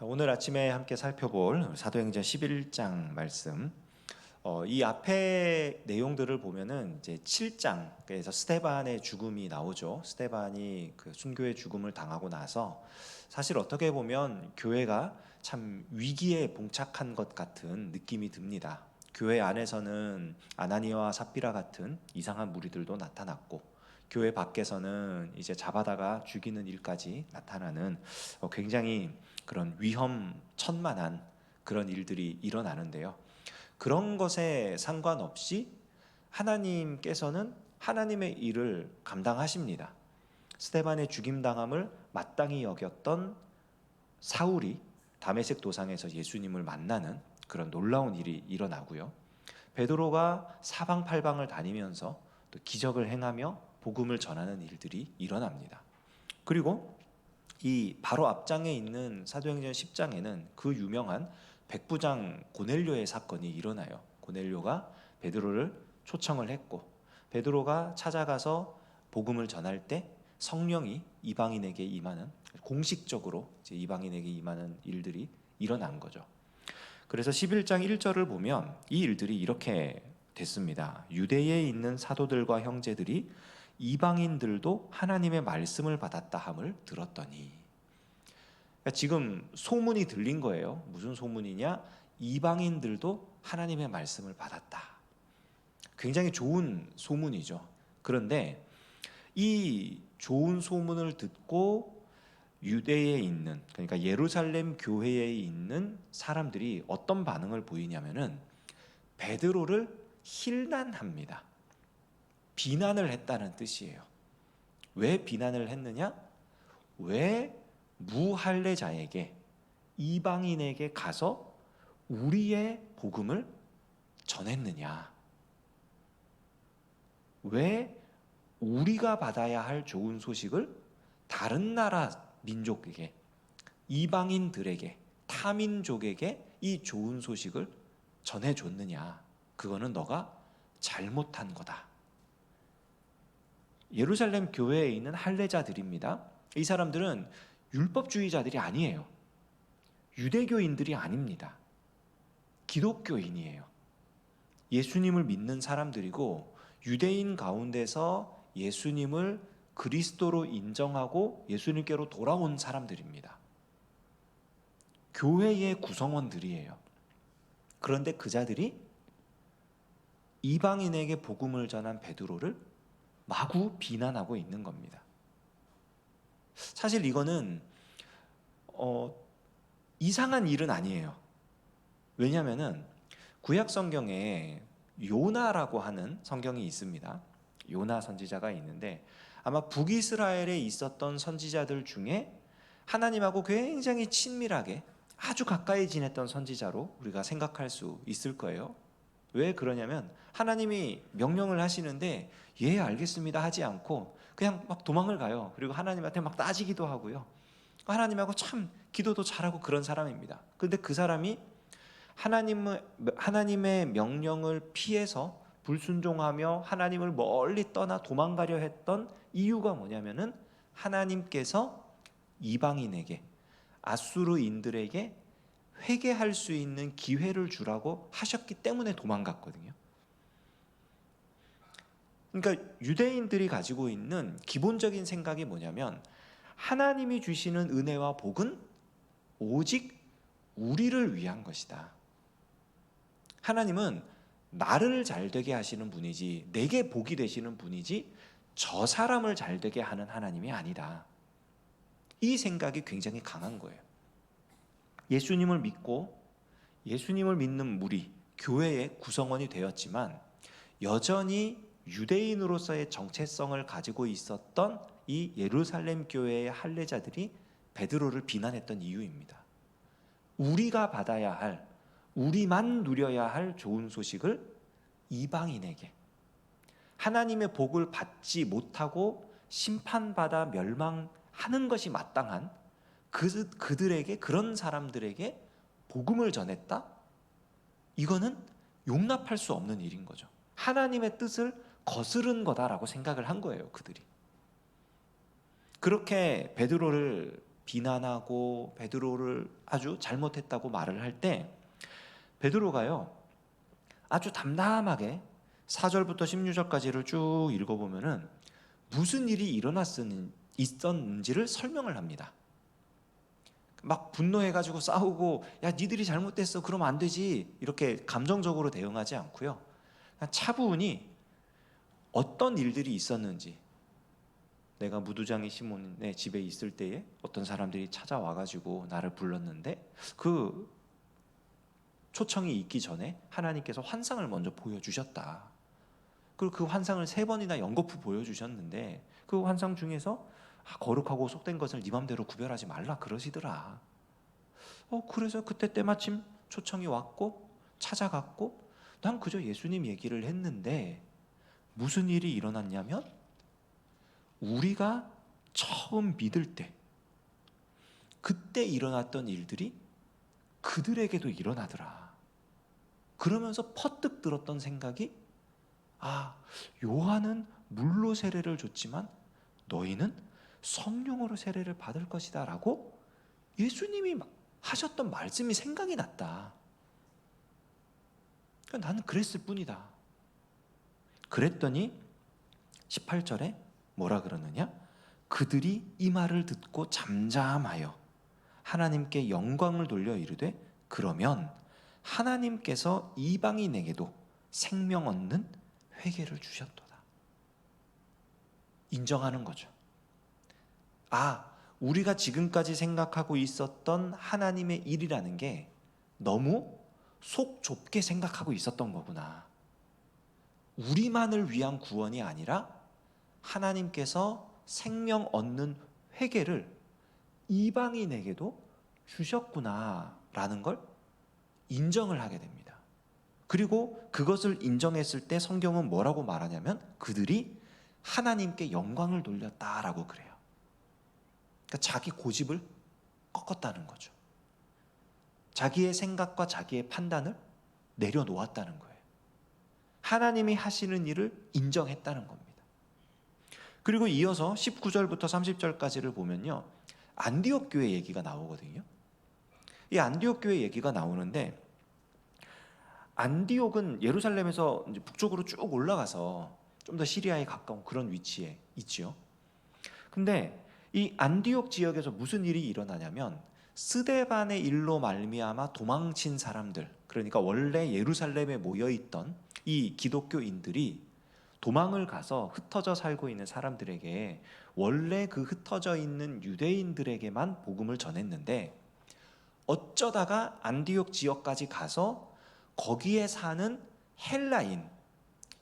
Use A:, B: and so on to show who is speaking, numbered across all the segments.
A: 오늘 아침에 함께 살펴볼 사도행전 11장 말씀. 이 앞에 내용들을 보면은 이제 7장에서 스데반의 죽음이 나오죠. 스데반이 그 순교의 죽음을 당하고 나서 사실 어떻게 보면 교회가 참 위기에 봉착한 것 같은 느낌이 듭니다. 교회 안에서는 아나니아와 삽비라 같은 이상한 무리들도 나타났고, 교회 밖에서는 이제 잡아다가 죽이는 일까지 나타나는 굉장히 그런 위험천만한 그런 일들이 일어나는데요. 그런 것에 상관없이 하나님께서는 하나님의 일을 감당하십니다. 스데반의 죽임당함을 마땅히 여겼던 사울이 다메섹 도상에서 예수님을 만나는 그런 놀라운 일이 일어나고요. 베드로가 사방팔방을 다니면서 또 기적을 행하며 복음을 전하는 일들이 일어납니다. 그리고 이 바로 앞장에 있는 사도행전 10장에는 그 유명한 백부장 고넬료의 사건이 일어나요. 고넬료가 베드로를 초청을 했고, 베드로가 찾아가서 복음을 전할 때 성령이 이방인에게 임하는, 공식적으로 이제 이방인에게 임하는 일들이 일어난 거죠. 그래서 11장 1절을 보면 이 일들이 이렇게 됐습니다. 유대에 있는 사도들과 형제들이 이방인들도 하나님의 말씀을 받았다 함을 들었더니, 그러니까 지금 소문이 들린 거예요. 무슨 소문이냐? 이방인들도 하나님의 말씀을 받았다. 굉장히 좋은 소문이죠. 그런데 이 좋은 소문을 듣고 유대에 있는, 그러니까 예루살렘 교회에 있는 사람들이 어떤 반응을 보이냐면은 베드로를 힐난합니다. 비난을 했다는 뜻이에요. 왜 비난을 했느냐? 왜 무할례자에게, 이방인에게 가서 우리의 복음을 전했느냐? 왜 우리가 받아야 할 좋은 소식을 다른 나라 민족에게, 이방인들에게, 타민족에게 이 좋은 소식을 전해줬느냐? 그거는 너가 잘못한 거다. 예루살렘 교회에 있는 할례자들입니다. 이 사람들은 율법주의자들이 아니에요. 유대교인들이 아닙니다. 기독교인이에요. 예수님을 믿는 사람들이고, 유대인 가운데서 예수님을 그리스도로 인정하고 예수님께로 돌아온 사람들입니다. 교회의 구성원들이에요. 그런데 그 자들이 이방인에게 복음을 전한 베드로를 마구 비난하고 있는 겁니다. 사실 이거는 이상한 일은 아니에요. 왜냐하면 구약 성경에 요나라고 하는 성경이 있습니다. 요나 선지자가 있는데, 아마 북이스라엘에 있었던 선지자들 중에 하나님하고 굉장히 친밀하게 아주 가까이 지냈던 선지자로 우리가 생각할 수 있을 거예요. 왜 그러냐면 하나님이 명령을 하시는데 예 알겠습니다 하지 않고 그냥 막 도망을 가요. 그리고 하나님한테 막 따지기도 하고요. 하나님하고 참 기도도 잘하고 그런 사람입니다. 그런데 그 사람이 하나님의 명령을 피해서 불순종하며 하나님을 멀리 떠나 도망가려 했던 이유가 뭐냐면은 하나님께서 이방인에게, 아수르인들에게 회개할 수 있는 기회를 주라고 하셨기 때문에 도망갔거든요. 그러니까 유대인들이 가지고 있는 기본적인 생각이 뭐냐면, 하나님이 주시는 은혜와 복은 오직 우리를 위한 것이다. 하나님은 나를 잘되게 하시는 분이지, 내게 복이 되시는 분이지 저 사람을 잘되게 하는 하나님이 아니다. 이 생각이 굉장히 강한 거예요. 예수님을 믿고 예수님을 믿는 무리, 교회의 구성원이 되었지만 여전히 유대인으로서의 정체성을 가지고 있었던 이 예루살렘 교회의 할례자들이 베드로를 비난했던 이유입니다. 우리가 받아야 할, 우리만 누려야 할 좋은 소식을 이방인에게, 하나님의 복을 받지 못하고 심판받아 멸망하는 것이 마땅한 그들에게, 그런 사람들에게 복음을 전했다? 이거는 용납할 수 없는 일인 거죠. 하나님의 뜻을 거스른 거다라고 생각을 한 거예요, 그들이. 그렇게 베드로를 비난하고 베드로를 아주 잘못했다고 말을 할 때 베드로가요 아주 담담하게 4절부터 16절까지를 쭉 읽어보면은 무슨 일이 있었는지를 설명을 합니다. 막 분노해가지고 싸우고 야 니들이 잘못됐어 그러면 안 되지 이렇게 감정적으로 대응하지 않고요, 그냥 차분히 어떤 일들이 있었는지, 내가 무두장이 시몬의 집에 있을 때에 어떤 사람들이 찾아와가지고 나를 불렀는데 그 초청이 있기 전에 하나님께서 환상을 먼저 보여주셨다. 그리고 그 환상을 3번이나 연거푸 보여주셨는데 그 환상 중에서 거룩하고 속된 것을 네 맘대로 구별하지 말라 그러시더라. 그래서 그때 때마침 초청이 왔고 찾아갔고 난 그저 예수님 얘기를 했는데 무슨 일이 일어났냐면 우리가 처음 믿을 때 그때 일어났던 일들이 그들에게도 일어나더라. 그러면서 퍼뜩 들었던 생각이 요한은 물로 세례를 줬지만 너희는 성령으로 세례를 받을 것이다 라고 예수님이 하셨던 말씀이 생각이 났다. 그러니까 나는 그랬을 뿐이다. 그랬더니 18절에 뭐라 그러느냐? 그들이 이 말을 듣고 잠잠하여 하나님께 영광을 돌려 이르되 그러면 하나님께서 이방인에게도 생명 얻는 회개를 주셨도다. 인정하는 거죠. 우리가 지금까지 생각하고 있었던 하나님의 일이라는 게 너무 속 좁게 생각하고 있었던 거구나. 우리만을 위한 구원이 아니라 하나님께서 생명 얻는 회개를 이방인에게도 주셨구나라는 걸 인정을 하게 됩니다. 그리고 그것을 인정했을 때 성경은 뭐라고 말하냐면 그들이 하나님께 영광을 돌렸다라고 그래요. 그러니까 자기 고집을 꺾었다는 거죠. 자기의 생각과 자기의 판단을 내려놓았다는 거예요. 하나님이 하시는 일을 인정했다는 겁니다. 그리고 이어서 19절부터 30절까지를 보면요, 안디옥 교회 얘기가 나오거든요. 이 안디옥 교회 얘기가 나오는데 안디옥은 예루살렘에서 이제 북쪽으로 쭉 올라가서 좀 더 시리아에 가까운 그런 위치에 있지요. 근데 이 안디옥 지역에서 무슨 일이 일어나냐면 스데반의 일로 말미암아 도망친 사람들, 그러니까 원래 예루살렘에 모여있던 이 기독교인들이 도망을 가서 흩어져 살고 있는 사람들에게 원래 그 흩어져 있는 유대인들에게만 복음을 전했는데 어쩌다가 안디옥 지역까지 가서 거기에 사는 헬라인,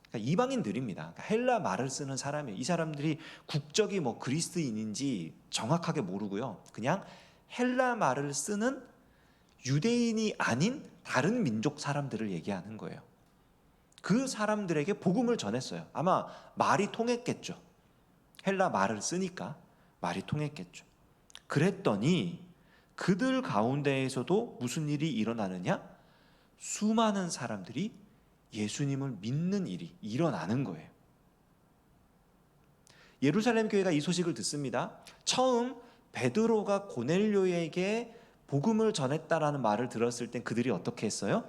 A: 그러니까 이방인들입니다. 그러니까 헬라 말을 쓰는 사람이에요. 이 사람들이 국적이 그리스인인지 정확하게 모르고요, 그냥 헬라 말을 쓰는 유대인이 아닌 다른 민족 사람들을 얘기하는 거예요. 그 사람들에게 복음을 전했어요. 아마 말이 통했겠죠. 헬라 말을 쓰니까 말이 통했겠죠. 그랬더니 그들 가운데에서도 무슨 일이 일어나느냐? 수많은 사람들이 예수님을 믿는 일이 일어나는 거예요. 예루살렘 교회가 이 소식을 듣습니다. 처음 베드로가 고넬료에게 복음을 전했다라는 말을 들었을 땐 그들이 어떻게 했어요?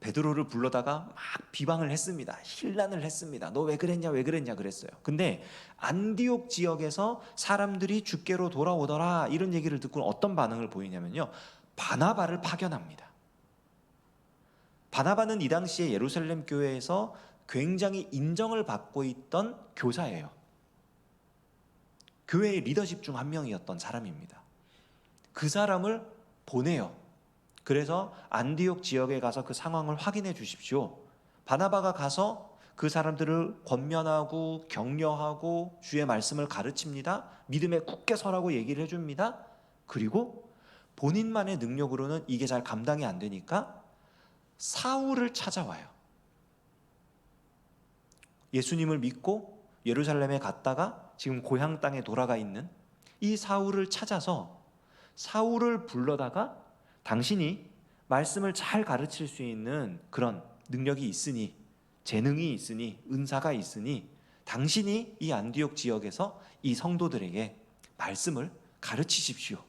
A: 베드로를 불러다가 막 비방을 했습니다. 힐난을 했습니다. 너 왜 그랬냐 왜 그랬냐 그랬어요. 근데 안디옥 지역에서 사람들이 주께로 돌아오더라 이런 얘기를 듣고 어떤 반응을 보이냐면요, 바나바를 파견합니다. 바나바는 이 당시에 예루살렘 교회에서 굉장히 인정을 받고 있던 교사예요. 교회의 리더십 중 한 명이었던 사람입니다. 그 사람을 보내요. 그래서 안디옥 지역에 가서 그 상황을 확인해 주십시오. 바나바가 가서 그 사람들을 권면하고 격려하고 주의 말씀을 가르칩니다. 믿음에 굳게 서라고 얘기를 해줍니다. 그리고 본인만의 능력으로는 이게 잘 감당이 안 되니까 사울을 찾아와요. 예수님을 믿고 예루살렘에 갔다가 지금 고향 땅에 돌아가 있는 이 사울을 찾아서 사울을 불러다가 당신이 말씀을 잘 가르칠 수 있는 그런 능력이 있으니, 재능이 있으니, 은사가 있으니 당신이 이 안디옥 지역에서 이 성도들에게 말씀을 가르치십시오.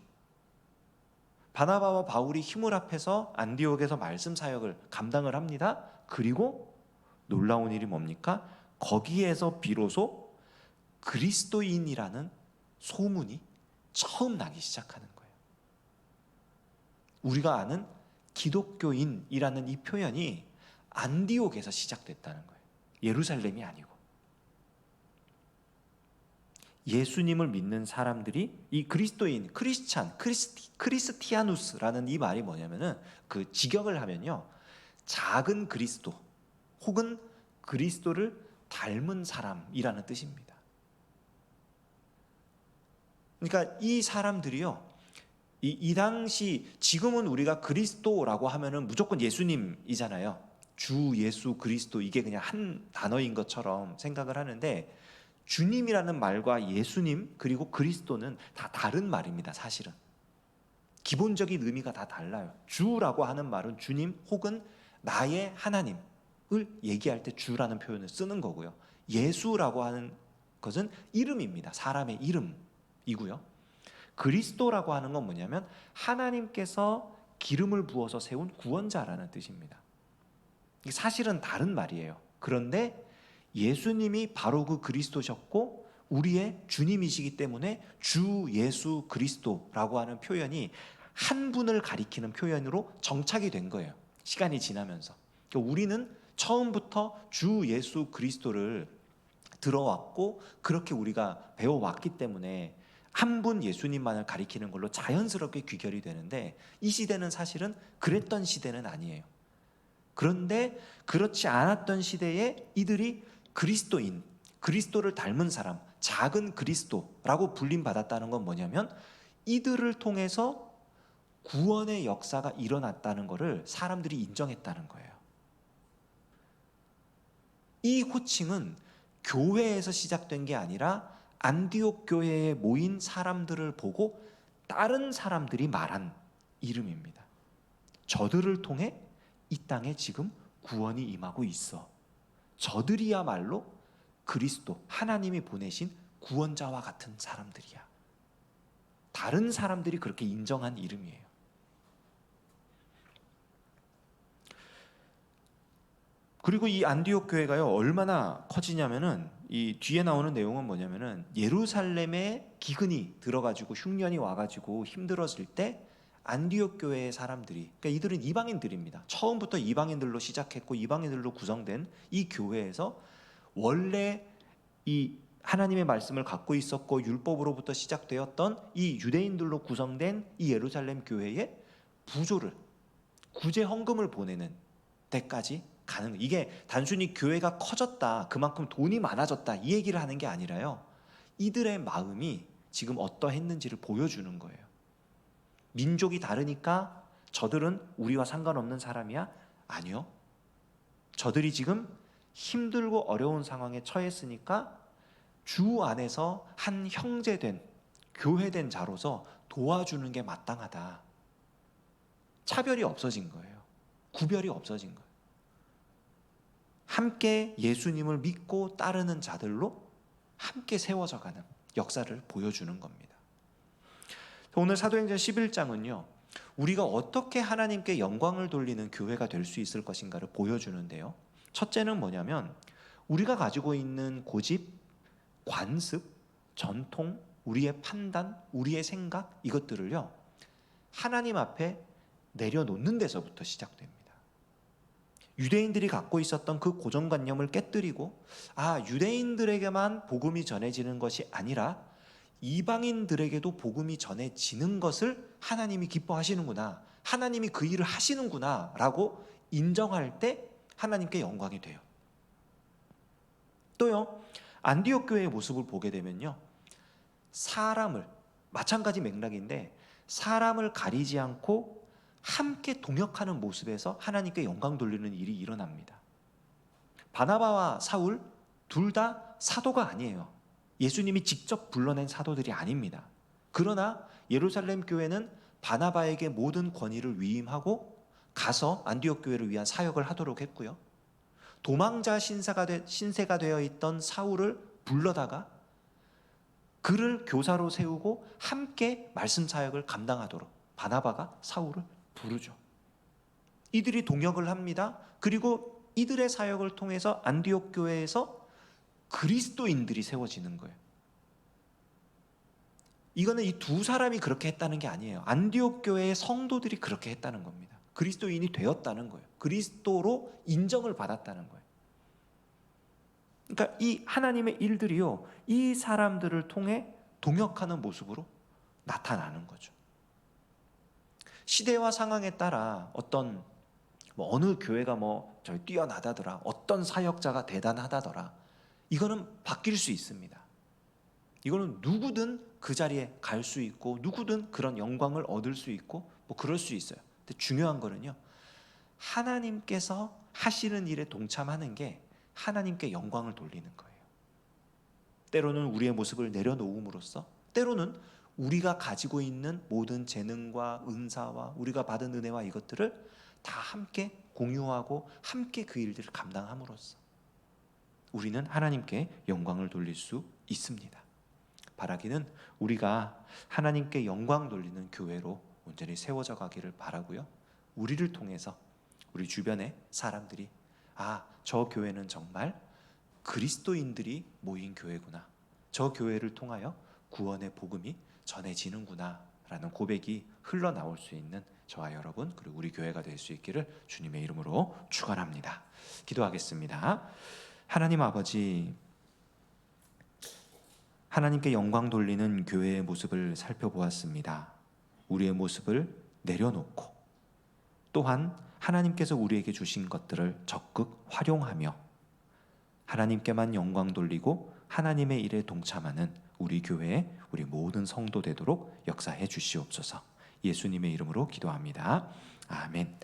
A: 바나바와 바울이 힘을 합해서 안디옥에서 말씀 사역을 감당을 합니다. 그리고 놀라운 일이 뭡니까? 거기에서 비로소 그리스도인이라는 소문이 처음 나기 시작하는 거예요. 우리가 아는 기독교인이라는 이 표현이 안디옥에서 시작됐다는 거예요. 예루살렘이 아니고. 예수님을 믿는 사람들이 이 그리스도인, 크리스티아누스라는 이 말이 뭐냐면은 그 직역을 하면요, 작은 그리스도 혹은 그리스도를 닮은 사람이라는 뜻입니다. 그러니까 이 사람들이요, 이 당시, 지금은 우리가 그리스도라고 하면은 무조건 예수님이잖아요. 주 예수 그리스도, 이게 그냥 한 단어인 것처럼 생각을 하는데, 주님이라는 말과 예수님 그리고 그리스도는 다 다른 말입니다. 사실은 기본적인 의미가 다 달라요. 주라고 하는 말은 주님 혹은 나의 하나님을 얘기할 때 주라는 표현을 쓰는 거고요. 예수라고 하는 것은 이름입니다. 사람의 이름이고요. 그리스도라고 하는 건 뭐냐면 하나님께서 기름을 부어서 세운 구원자라는 뜻입니다. 이게 사실은 다른 말이에요. 그런데 예수님이 바로 그 그리스도셨고 우리의 주님이시기 때문에 주 예수 그리스도라고 하는 표현이 한 분을 가리키는 표현으로 정착이 된 거예요. 시간이 지나면서. 그러니까 우리는 처음부터 주 예수 그리스도를 들어왔고 그렇게 우리가 배워왔기 때문에 한 분 예수님만을 가리키는 걸로 자연스럽게 귀결이 되는데, 이 시대는 사실은 그랬던 시대는 아니에요. 그런데 그렇지 않았던 시대에 이들이 그리스도인, 그리스도를 닮은 사람, 작은 그리스도라고 불림받았다는 건 뭐냐면 이들을 통해서 구원의 역사가 일어났다는 것을 사람들이 인정했다는 거예요. 이 호칭은 교회에서 시작된 게 아니라 안디옥 교회에 모인 사람들을 보고 다른 사람들이 말한 이름입니다. 저들을 통해 이 땅에 지금 구원이 임하고 있어. 저들이야말로 그리스도, 하나님이 보내신 구원자와 같은 사람들이야. 다른 사람들이 그렇게 인정한 이름이에요. 그리고 이 안디옥 교회가요, 얼마나 커지냐면은 이 뒤에 나오는 내용은 뭐냐면은 예루살렘에 기근이 들어가지고 흉년이 와가지고 힘들어질 때 안디옥 교회의 사람들이, 그러니까 이들은 이방인들입니다. 처음부터 이방인들로 시작했고 이방인들로 구성된 이 교회에서 원래 이 하나님의 말씀을 갖고 있었고 율법으로부터 시작되었던 이 유대인들로 구성된 이 예루살렘 교회에 부조를, 구제 헌금을 보내는 데까지 가는 거예요. 이게 단순히 교회가 커졌다, 그만큼 돈이 많아졌다 이 얘기를 하는 게 아니라요, 이들의 마음이 지금 어떠했는지를 보여주는 거예요. 민족이 다르니까 저들은 우리와 상관없는 사람이야? 아니요. 저들이 지금 힘들고 어려운 상황에 처했으니까 주 안에서 한 형제된, 교회된 자로서 도와주는 게 마땅하다. 차별이 없어진 거예요. 구별이 없어진 거예요. 함께 예수님을 믿고 따르는 자들로 함께 세워져 가는 역사를 보여주는 겁니다. 오늘 사도행전 11장은요, 우리가 어떻게 하나님께 영광을 돌리는 교회가 될 수 있을 것인가를 보여주는데요, 첫째는 뭐냐면 우리가 가지고 있는 고집, 관습, 전통, 우리의 판단, 우리의 생각, 이것들을요 하나님 앞에 내려놓는 데서부터 시작됩니다. 유대인들이 갖고 있었던 그 고정관념을 깨뜨리고, 유대인들에게만 복음이 전해지는 것이 아니라 이방인들에게도 복음이 전해지는 것을 하나님이 기뻐하시는구나, 하나님이 그 일을 하시는구나 라고 인정할 때 하나님께 영광이 돼요. 또요, 안디옥 교회의 모습을 보게 되면요, 사람을, 마찬가지 맥락인데 사람을 가리지 않고 함께 동역하는 모습에서 하나님께 영광 돌리는 일이 일어납니다. 바나바와 사울 둘 다 사도가 아니에요. 예수님이 직접 불러낸 사도들이 아닙니다. 그러나 예루살렘 교회는 바나바에게 모든 권위를 위임하고 가서 안디옥 교회를 위한 사역을 하도록 했고요, 도망자 신세가 되어 있던 사울을 불러다가 그를 교사로 세우고 함께 말씀 사역을 감당하도록 바나바가 사울을 부르죠. 이들이 동역을 합니다. 그리고 이들의 사역을 통해서 안디옥 교회에서 그리스도인들이 세워지는 거예요. 이거는 이 두 사람이 그렇게 했다는 게 아니에요. 안디옥 교회의 성도들이 그렇게 했다는 겁니다. 그리스도인이 되었다는 거예요. 그리스도로 인정을 받았다는 거예요. 그러니까 이 하나님의 일들이요, 이 사람들을 통해 동역하는 모습으로 나타나는 거죠. 시대와 상황에 따라 어떤 어느 교회가 저희 뛰어나다더라, 어떤 사역자가 대단하다더라, 이거는 바뀔 수 있습니다. 이거는 누구든 그 자리에 갈 수 있고 누구든 그런 영광을 얻을 수 있고 그럴 수 있어요. 근데 중요한 거는요, 하나님께서 하시는 일에 동참하는 게 하나님께 영광을 돌리는 거예요. 때로는 우리의 모습을 내려놓음으로써, 때로는 우리가 가지고 있는 모든 재능과 은사와 우리가 받은 은혜와 이것들을 다 함께 공유하고 함께 그 일들을 감당함으로써 우리는 하나님께 영광을 돌릴 수 있습니다. 바라기는 우리가 하나님께 영광 돌리는 교회로 온전히 세워져 가기를 바라고요. 우리를 통해서 우리 주변의 사람들이 저 교회는 정말 그리스도인들이 모인 교회구나, 저 교회를 통하여 구원의 복음이 전해지는구나 라는 고백이 흘러나올 수 있는 저와 여러분 그리고 우리 교회가 될 수 있기를 주님의 이름으로 축원합니다. 기도하겠습니다. 하나님 아버지, 하나님께 영광 돌리는 교회의 모습을 살펴보았습니다. 우리의 모습을 내려놓고 또한 하나님께서 우리에게 주신 것들을 적극 활용하며 하나님께만 영광 돌리고 하나님의 일에 동참하는 우리 교회의 우리 모든 성도 되도록 역사해 주시옵소서. 예수님의 이름으로 기도합니다. 아멘.